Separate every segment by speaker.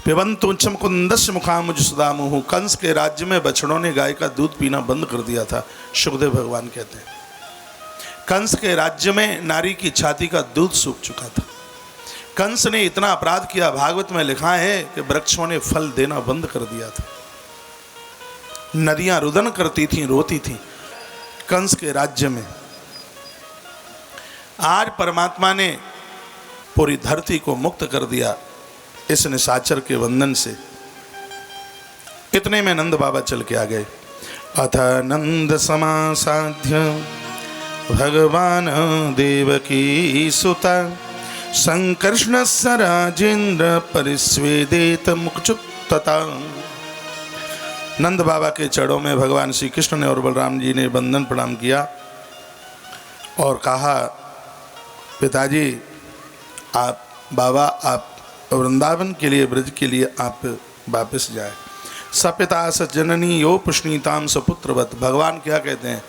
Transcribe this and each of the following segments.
Speaker 1: पिबंतु मुकुंदस्य मुखामुज सुदामुहु। कंस के राज्य में बछड़ों ने गाय का दूध पीना बंद कर दिया था। सुखदेव भगवान कहते हैं कंस के राज्य में नारी की छाती का दूध सूख चुका था। कंस ने इतना अपराध किया, भागवत में लिखा है कि वृक्षों ने फल देना बंद कर दिया था। नदियां रुदन करती थीं, रोती थीं कंस के राज्य में। आज परमात्मा ने पूरी धरती को मुक्त कर दिया इस निशाचर के बंधन से। इतने में नंद बाबा चल के आ गए। अथ नंद समासाध्य भगवान देवकी सुता संकर्षणस्य राजेन्द्र परिस्वेदेत मुक्चुत्तता। नंद बाबा के चरणों में भगवान श्री कृष्ण ने और बलराम जी ने बंदन प्रणाम किया और कहा, पिताजी आप बाबा आप वृंदावन के लिए, ब्रज के लिए आप वापस जाए। सपिता स जननी यो पुष्णीताम सपुत्रवत। भगवान क्या कहते हैं,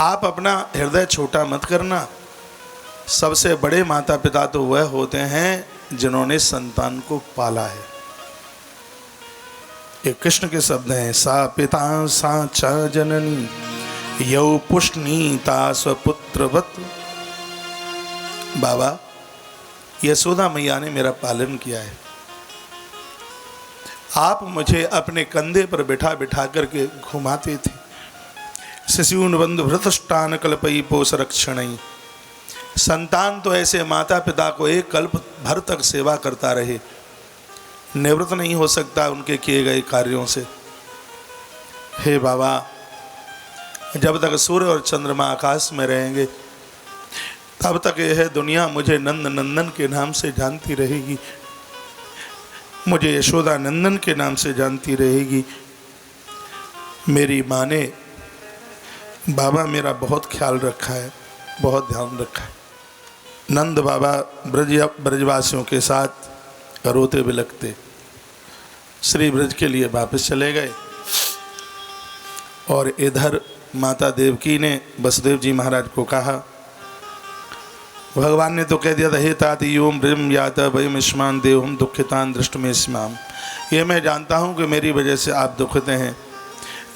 Speaker 1: आप अपना हृदय छोटा मत करना। सबसे बड़े माता पिता तो वह होते हैं जिन्होंने संतान को पाला है। ये कृष्ण के शब्द हैं। सा पिता सा च जननी यौ पुष्णीता स्वपुत्रवत। बाबा यशोदा मैया ने मेरा पालन किया है। आप मुझे अपने कंधे पर बिठा बिठा करके घुमाते थे। शिशून बंधु भृतष्टान कल्पई पोष रक्षणई। संतान तो ऐसे माता पिता को एक कल्प भर तक सेवा करता रहे, निवृत्त नहीं हो सकता उनके किए गए कार्यों से। हे बाबा, जब तक सूर्य और चंद्रमा आकाश में रहेंगे तब तक यह दुनिया मुझे नंद नंदन के नाम से जानती रहेगी, मुझे यशोदा नंदन के नाम से जानती रहेगी। मेरी माँ ने बाबा मेरा बहुत ख्याल रखा है, बहुत ध्यान रखा है। नंद बाबा ब्रजवासियों के साथ रोते बिलखते श्री ब्रज के लिए वापस चले गए। और इधर माता देवकी ने वसुदेव जी महाराज को कहा, भगवान ने तो कह दिया था, हे ताति योम ब्रह्म याता वयमिष्मान देवम दुखितान दृष्ट में स्माम। ये मैं जानता हूँ कि मेरी वजह से आप दुखते हैं,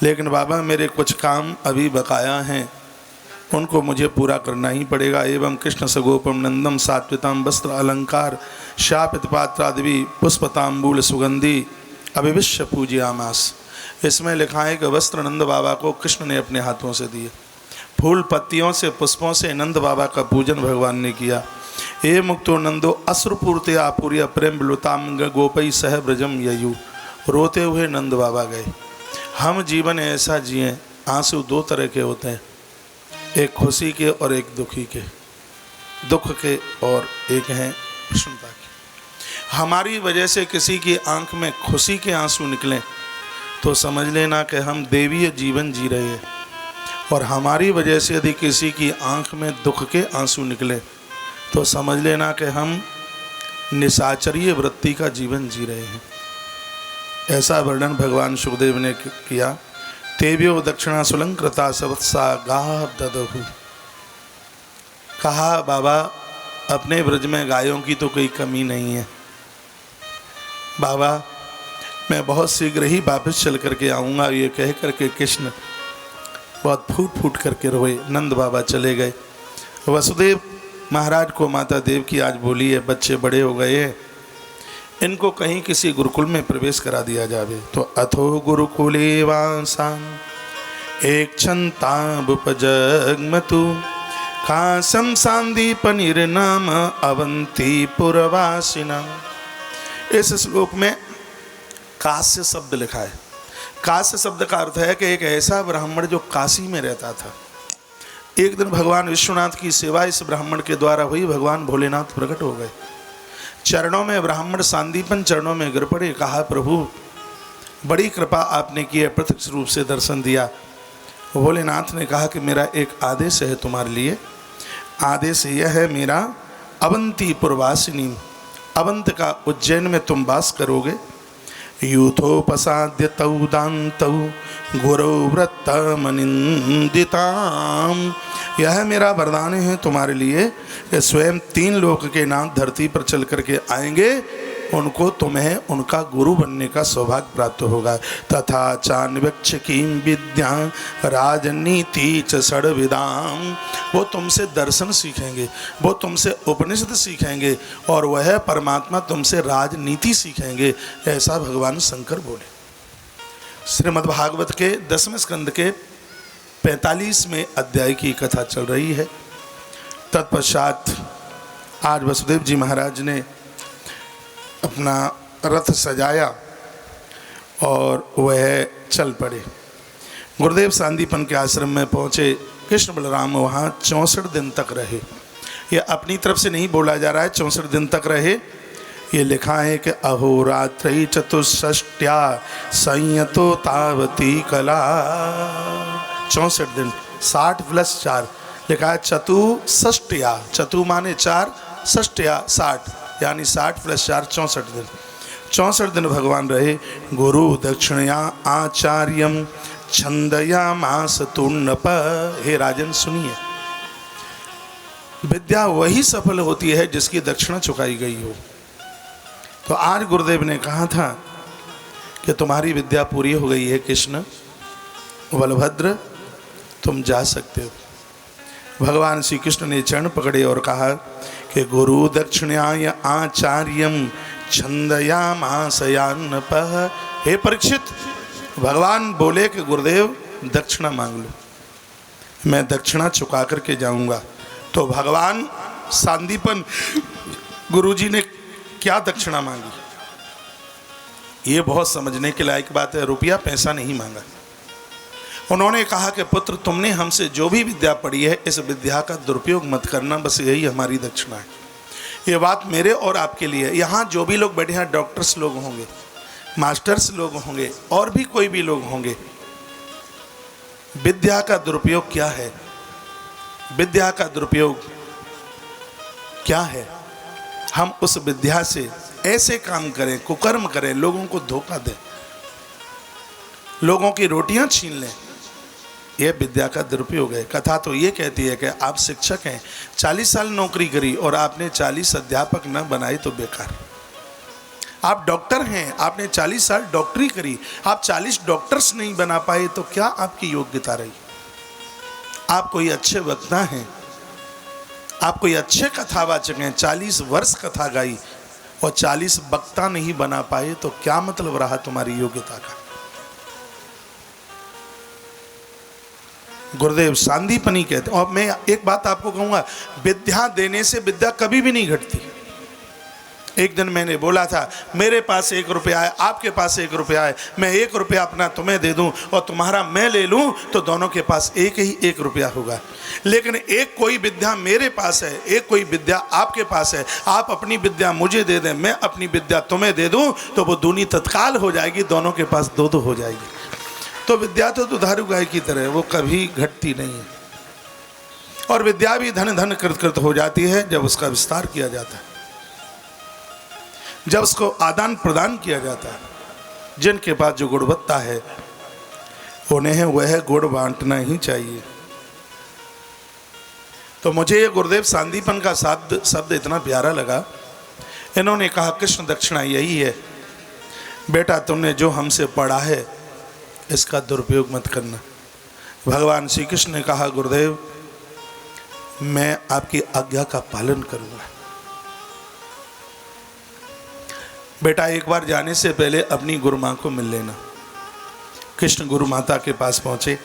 Speaker 1: लेकिन बाबा मेरे कुछ काम अभी बकाया हैं, उनको मुझे पूरा करना ही पड़ेगा। एवं कृष्ण सगोपम नंदम सात्वितम वस्त्र अलंकार शापित पात्रादि पुष्पतांबूल सुगंधी अभिविश्य पूजयामास। इसमें लिखा है कि वस्त्र नंद बाबा को कृष्ण ने अपने हाथों से दिए, फूल पत्तियों से पुष्पों से नंद बाबा का पूजन भगवान ने किया। ए मुक्तो नंदो अश्रुपूर्ति आपूर्य प्रेम लुताम गोपई सह ब्रजम ययु। रोते हुए नंद बाबा गए। हम जीवन ऐसा जिए, आंसू दो तरह के होते हैं, एक खुशी के और एक दुखी के, दुख के और एक हैं प्रसन्नता के। हमारी वजह से किसी की आंख में खुशी के आंसू निकलें तो समझ लेना कि हम देवीय जीवन जी रहे हैं, और हमारी वजह से यदि किसी की आंख में दुख के आंसू निकले तो समझ लेना कि हम निशाचरीय वृत्ति का जीवन जी रहे हैं। ऐसा वर्णन भगवान सुखदेव ने किया। तेव्यो दक्षिणा सुलंकृता सवत्सा गाह ददहु। कहा, बाबा अपने ब्रज में गायों की तो कोई कमी नहीं है, बाबा मैं बहुत शीघ्र ही वापस चल करके आऊँगा। ये कह करके कृष्ण बहुत फूट फूट करके रोए। नंद बाबा चले गए। वसुदेव महाराज को माता देव की आज बोली है, बच्चे बड़े हो गए हैं, इनको कहीं किसी गुरुकुल में प्रवेश करा दिया जावे। तो अथो गुरुकुले वासां एक छंताबुपजग्मतु कासम सांदीप निर्नाम अवंतीपुरवासिना। इस श्लोक में कास्य शब्द लिखा है। कास्य शब्द का अर्थ है कि एक ऐसा ब्राह्मण जो काशी में रहता था। एक दिन भगवान विश्वनाथ की सेवा इस ब्राह्मण के द्वारा हुई। भगवान भोलेनाथ प्रकट हो गए। चरणों में ब्राह्मण सांदीपन चरणों में गिर पड़े। कहा, प्रभु बड़ी कृपा आपने की है, प्रत्यक्ष रूप से दर्शन दिया। भोलेनाथ ने कहा कि मेरा एक आदेश है तुम्हारे लिए। आदेश यह है मेरा, अवंतीपुरवासिनी, अवंत का उज्जैन में तुम वास करोगे। यूथोपसाद्य तौ दान्तौ गुरौ व्रतमनिन्दिताम। यह मेरा वरदान है तुम्हारे लिए कि स्वयं 3 लोक के नाथ धरती पर चल करके आएंगे उनको तुम्हें उनका गुरु बनने का सौभाग्य प्राप्त होगा। तथा चान्वक्ष की विद्या राजनीति च षड्विदाम, वो तुमसे दर्शन सीखेंगे, वो तुमसे उपनिषद सीखेंगे और वह परमात्मा तुमसे राजनीति सीखेंगे, ऐसा भगवान शंकर बोले। श्रीमद् भागवत के 10वें स्कंद के 45वें अध्याय की कथा चल रही है। तत्पश्चात आज वसुदेव जी महाराज ने अपना रथ सजाया और वह चल पड़े। गुरुदेव सांदीपन के आश्रम में पहुँचे। कृष्ण बलराम वहाँ 64 दिन तक रहे। ये अपनी तरफ से नहीं बोला जा रहा है 64 दिन तक रहे, ये लिखा है कि अहोरात्रि चतुष्ष्ट्या संयतो तावती कला। 64 दिन, 60 + 4 लिखा है चतुष्ष्ट्या, चतु माने 4, षष्ट्या 60, यानी 60 + 4 64 दिन। 64 दिन भगवान रहे। गुरु दक्षिणया आचार्यम छंदयामास तूर्णप। हे राजन सुनिए, विद्या वही सफल होती है जिसकी दक्षिणा चुकाई गई हो। तो आज गुरुदेव ने कहा था कि तुम्हारी विद्या पूरी हो गई है कृष्ण, बलभद्र तुम जा सकते हो। भगवान श्री कृष्ण ने चरण पकड़े और कहा कि गुरु दक्षिणाय आचार्यम छंदयामासयान्नप। हे परीक्षित, भगवान बोले कि गुरुदेव दक्षिणा मांग लो, मैं दक्षिणा चुका करके जाऊंगा। तो भगवान सांदीपन गुरुजी ने क्या दक्षिणा मांगी, ये बहुत समझने के लायक बात है। रुपया पैसा नहीं मांगा। उन्होंने कहा कि पुत्र तुमने हमसे जो भी विद्या पढ़ी है इस विद्या का दुरुपयोग मत करना, बस यही हमारी दक्षिणा है। ये बात मेरे और आपके लिए। यहाँ जो भी लोग बैठे हैं, डॉक्टर्स लोग होंगे, मास्टर्स लोग होंगे और भी कोई भी लोग होंगे, विद्या का दुरुपयोग क्या है? विद्या का दुरुपयोग क्या है? हम उस विद्या से ऐसे काम करें, कुकर्म करें, लोगों को धोखा दें, लोगों की रोटियां छीन लें, यह विद्या का दुरुपयोग है। कथा तो ये कहती है कि आप शिक्षक हैं, 40 साल नौकरी करी और आपने 40 अध्यापक न बनाए तो बेकार। आप डॉक्टर हैं, आपने 40 साल डॉक्टरी करी, आप 40 डॉक्टर्स नहीं बना पाए तो क्या आपकी योग्यता रही? आप कोई अच्छे वक्ता हैं, आप कोई अच्छे कथावाचक हैं, 40 वर्ष कथा गाई और 40 वक्ता नहीं बना पाए तो क्या मतलब रहा तुम्हारी योग्यता का? गुरुदेव सांदीपनी कहते हैं। और मैं एक बात आपको कहूँगा, विद्या देने से विद्या कभी भी नहीं घटती। एक दिन मैंने बोला था, मेरे पास 1 रुपया है, आपके पास 1 रुपया है, मैं 1 रुपया अपना तुम्हें दे दूं और तुम्हारा मैं ले लूं तो दोनों के पास एक ही 1 रुपया होगा। लेकिन एक कोई विद्या मेरे पास है, एक कोई विद्या आपके पास है, आप अपनी विद्या मुझे दे दें, मैं अपनी विद्या तुम्हें दे दूं तो वो दूनी तत्काल हो जाएगी, दोनों के पास 2-2 हो जाएगी। तो विद्या तो दुधारू गाय की तरह, वो कभी घटती नहीं है। और विद्या भी धन धन कृत कृत हो जाती है जब उसका विस्तार किया जाता है, जब उसको आदान प्रदान किया जाता है। जिनके पास जो गुणवत्ता है उन्हें वह गुण बांटना ही चाहिए। तो मुझे ये गुरुदेव सांदीपन का शब्द इतना प्यारा लगा। इन्होंने कहा कृष्ण दक्षिणा यही है, बेटा तुमने जो हमसे पढ़ा है इसका दुरुपयोग मत करना। भगवान श्री कृष्ण ने कहा गुरुदेव मैं आपकी आज्ञा का पालन करूंगा। बेटा एक बार जाने से पहले अपनी गुरु माँ को मिल लेना। कृष्ण गुरु माता के पास पहुँचे।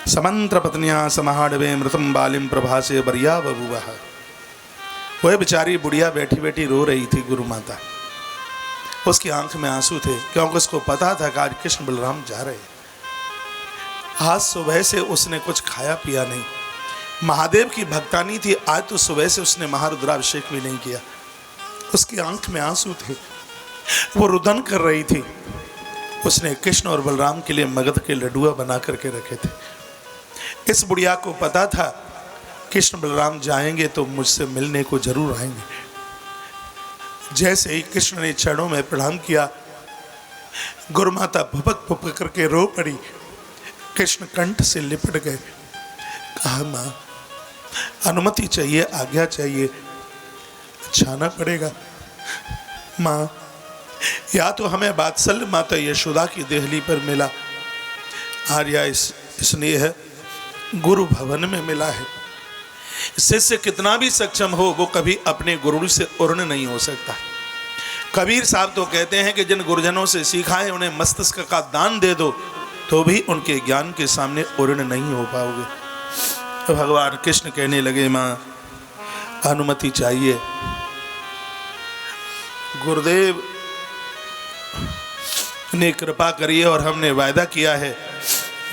Speaker 1: समंत्र पत्नियाँ समाहाडवे मृतम बालिम प्रभासे बरिया बबुआ। वह बेचारी बुढ़िया बैठी बैठी रो रही थी गुरु माता। उसकी आंख में आंसू थे क्योंकि उसको पता था कि आज कृष्ण बलराम जा रहे हैं। आज सुबह से उसने कुछ खाया पिया नहीं, महादेव की भक्तानी थी, आज तो सुबह से उसने महारुद्राभिषेक भी नहीं किया। उसकी आंख में आंसू थे, वो रुदन कर रही थी। उसने कृष्ण और बलराम के लिए मगध के लड्डुआ बना करके रखे थे। इस बुढ़िया को पता था कृष्ण बलराम जाएंगे तो मुझसे मिलने को जरूर आएंगे। जैसे ही कृष्ण ने चरणों में प्रणाम किया, गुरु माता भपक भपक करके रो पड़ी। कृष्ण कंठ से लिपट गए। कहा माँ अनुमति चाहिए, आज्ञा चाहिए, जाना पड़ेगा। माँ, या तो हमें वात्सल्य माता यशोदा की देहली पर मिला, और या इसलिए है गुरु भवन में मिला है। शिष्य कितना भी सक्षम हो, वो कभी अपने गुरु से उर्ण नहीं हो सकता। कबीर साहब तो कहते हैं कि जिन गुरुजनों से सीखा है उन्हें मस्तिष्क का दान दे दो तो भी उनके ज्ञान के सामने उर्ण नहीं हो पाओगे। तो भगवान कृष्ण कहने लगे, माँ अनुमति चाहिए। गुरुदेव ने कृपा करिए और हमने वायदा किया है,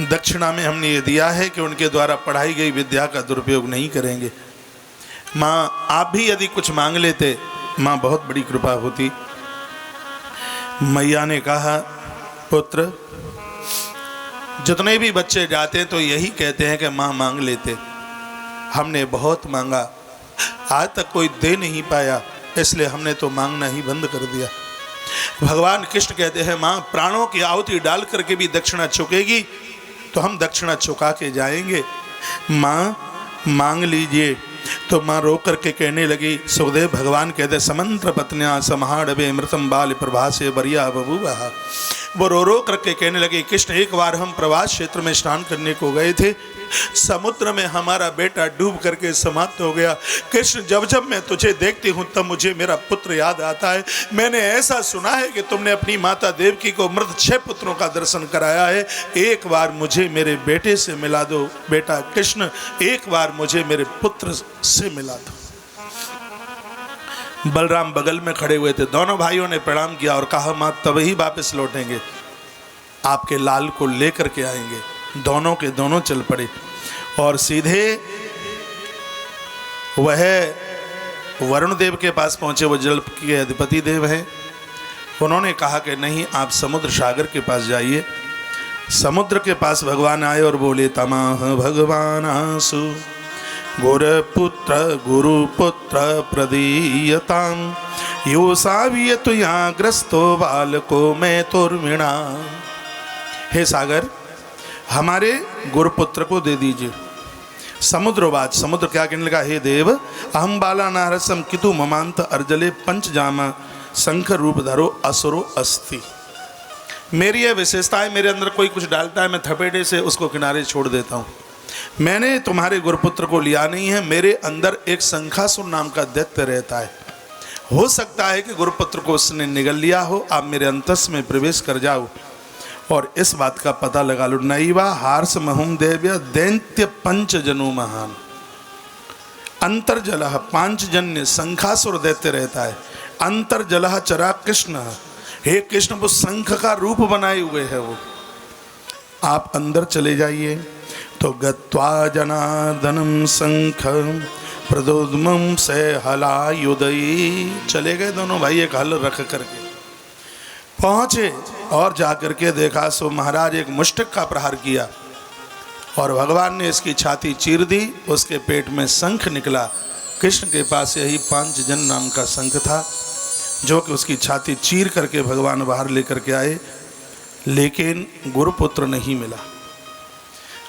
Speaker 1: दक्षिणा में हमने ये दिया है कि उनके द्वारा पढ़ाई गई विद्या का दुरुपयोग नहीं करेंगे। माँ आप भी यदि कुछ मांग लेते, माँ बहुत बड़ी कृपा होती। मैया ने कहा, पुत्र जितने भी बच्चे जाते हैं तो यही कहते हैं कि माँ मांग लेते। हमने बहुत मांगा, आज तक कोई दे नहीं पाया, इसलिए हमने तो मांगना ही बंद कर दिया। भगवान कृष्ण कहते हैं, माँ प्राणों की आहुति डाल करके भी दक्षिणा चुकेगी तो हम दक्षिणा चुका के जाएंगे। माँ मांग लीजिए। तो माँ रो करके कहने लगी, सुखदेव भगवान कहते, समंत्र पत्न्या समाड़वे मृतम बाल प्रभासे बरिया बबूबा। वो रो करके कहने लगे, कृष्ण एक बार हम प्रवास क्षेत्र में स्नान करने को गए थे, समुद्र में हमारा बेटा डूब करके समाप्त हो गया। कृष्ण जब जब मैं तुझे देखती हूँ तब मुझे मेरा पुत्र याद आता है। मैंने ऐसा सुना है कि तुमने अपनी माता देवकी को मृत 6 पुत्रों का दर्शन कराया है, एक बार मुझे मेरे बेटे से मिला दो। बेटा कृष्ण एक बार मुझे मेरे पुत्र से मिला दो। बलराम बगल में खड़े हुए थे, दोनों भाइयों ने प्रणाम किया और कहा, माँ तभी वापस लौटेंगे, आपके लाल को लेकर के आएंगे। दोनों के दोनों चल पड़े और सीधे वह वरुण देव के पास पहुंचे। वो जल के अधिपति देव हैं। उन्होंने कहा कि नहीं, आप समुद्र सागर के पास जाइए। समुद्र के पास भगवान आए और बोले, तमाह भगवान आसु गुरुपुत्र प्रदीयताम यो सावियतु यहाँ ग्रस्तो बालको मैं तोर्मिणा। हे सागर, हमारे गुरुपुत्र को दे दीजिए। समुद्रवाच, समुद्र क्या कहने लगा, हे देव अहम बाला नारसम कितु ममांत अर्जले पंचजामा शंख रूप धरो असुरो अस्ति। मेरी यह विशेषता है, मेरे अंदर कोई कुछ डालता है मैं थपेड़े से उसको किनारे छोड़ देता हूँ। मैंने तुम्हारे गुरुपुत्र को लिया नहीं है, मेरे अंदर एक शंखासुर नाम का दैत्य रहता है। हो सकता है कि गुरुपुत्र को उसने निगल लिया हो, आप मेरे अंतस में प्रवेश कर जाओ और इस बात का पता लगा लो। नैवा हार्स महुम देव्य दैत्य पंचजनु महान। अंतर्जल 5 जन्य शंखासुर दैत्य रहता है। अंतर्जल चरा कृष्ण, हे कृष्ण वो शंख का रूप बनाए हुए है। वो आप अंदर चले जाइए। तो गत्वा जनार्दनम शंख प्रदोद्मम से हलायुदयी। चले गए दोनों भाई एक हल रख करके पहुँचे और जाकर के देखा सो महाराज एक मुष्टिक का प्रहार किया और भगवान ने इसकी छाती चीर दी। उसके पेट में शंख निकला। कृष्ण के पास यही 5 जन नाम का शंख था जो कि उसकी छाती चीर करके भगवान बाहर लेकर के आए, लेकिन गुरुपुत्र नहीं मिला।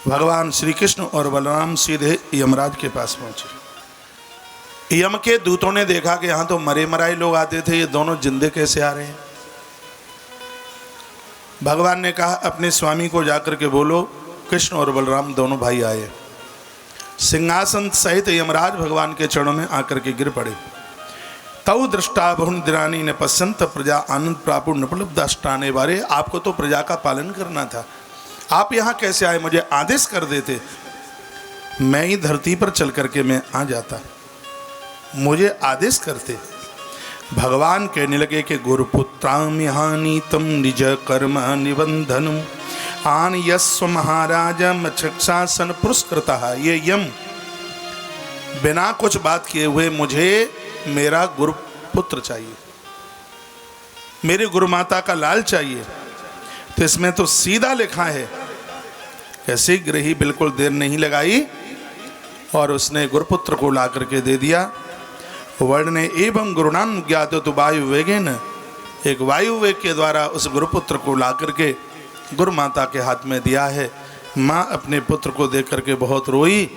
Speaker 1: भगवान श्री कृष्ण और बलराम सीधे यमराज के पास पहुंचे। यम के दूतों ने देखा कि यहाँ तो मरे मराए लोग आते थे, ये दोनों जिंदे कैसे आ रहे हैं। भगवान ने कहा, अपने स्वामी को जाकर के बोलो कृष्ण और बलराम दोनों भाई आए। सिंहासन सहित यमराज भगवान के चरणों में आकर के गिर पड़े। तौ दृष्टा बहुन दिरानी ने पश्यंत प्रजा आनंद प्रापुर नपलब्धाष्टाने वाले। आपको तो प्रजा का पालन करना था, आप यहाँ कैसे आए? मुझे आदेश कर देते, मैं ही धरती पर चल करके मैं आ जाता, मुझे आदेश करते। भगवान कहने लगे कि गुरुपुत्राम यहाँ नीतम निज कर्म निबंधनम आन यस्व महाराज मक्षासन पुरस्कृता। ये यम बिना कुछ बात किए हुए मुझे मेरा गुरुपुत्र चाहिए, मेरी गुरुमाता का लाल चाहिए। तो इसमें तो सीधा लिखा है कि शीघ्र ही, बिल्कुल देर नहीं लगाई और उसने गुरुपुत्र को ला करके दे दिया। वर्ण ने एवं गुरुणान ज्ञात तो वायु वेगेन, एक वायु वेग के द्वारा उस गुरुपुत्र को ला करके गुरु माता के हाथ में दिया है। माँ अपने पुत्र को देख करके बहुत रोई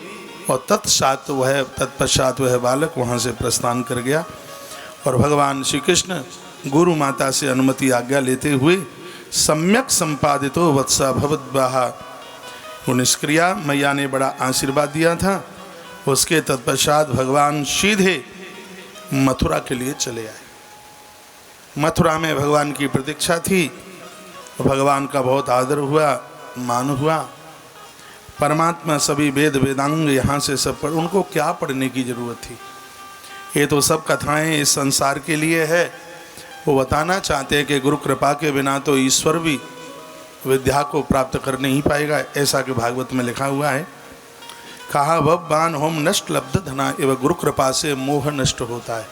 Speaker 1: और तत्पश्चात वह बालक वहाँ से प्रस्थान कर गया। और भगवान श्री कृष्ण गुरु माता से अनुमति आज्ञा लेते हुए सम्यक संपादितो वत्सा भवद्वाहा वो निष्क्रिया मैया ने बड़ा आशीर्वाद दिया था। उसके तत्पश्चात भगवान सीधे मथुरा के लिए चले आए। मथुरा में भगवान की प्रतीक्षा थी, भगवान का बहुत आदर हुआ, मान हुआ। परमात्मा सभी वेद वेदांग यहाँ से सब पढ़, उनको क्या पढ़ने की ज़रूरत थी? ये तो सब कथाएं इस संसार के लिए है। वो बताना चाहते हैं कि गुरु कृपा के बिना तो ईश्वर भी विद्या को प्राप्त कर नहीं पाएगा, ऐसा कि भागवत में लिखा हुआ है। कहा वह बान होम नष्ट लब्ध धना एवं गुरु कृपा से मोह नष्ट होता है।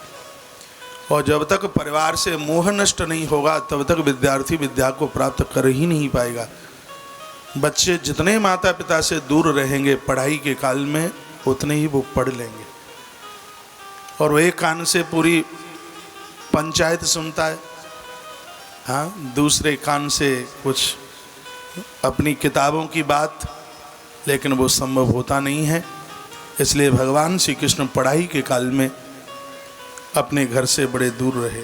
Speaker 1: और जब तक परिवार से मोह नष्ट नहीं होगा तब तक विद्यार्थी विद्या को प्राप्त कर ही नहीं पाएगा। बच्चे जितने माता पिता से दूर रहेंगे पढ़ाई के काल में उतने ही वो पढ़ लेंगे। और वो एक कान से पूरी पंचायत सुनता है, हाँ, दूसरे कान से कुछ अपनी किताबों की बात, लेकिन वो संभव होता नहीं है। इसलिए भगवान श्री कृष्ण पढ़ाई के काल में अपने घर से बड़े दूर रहे।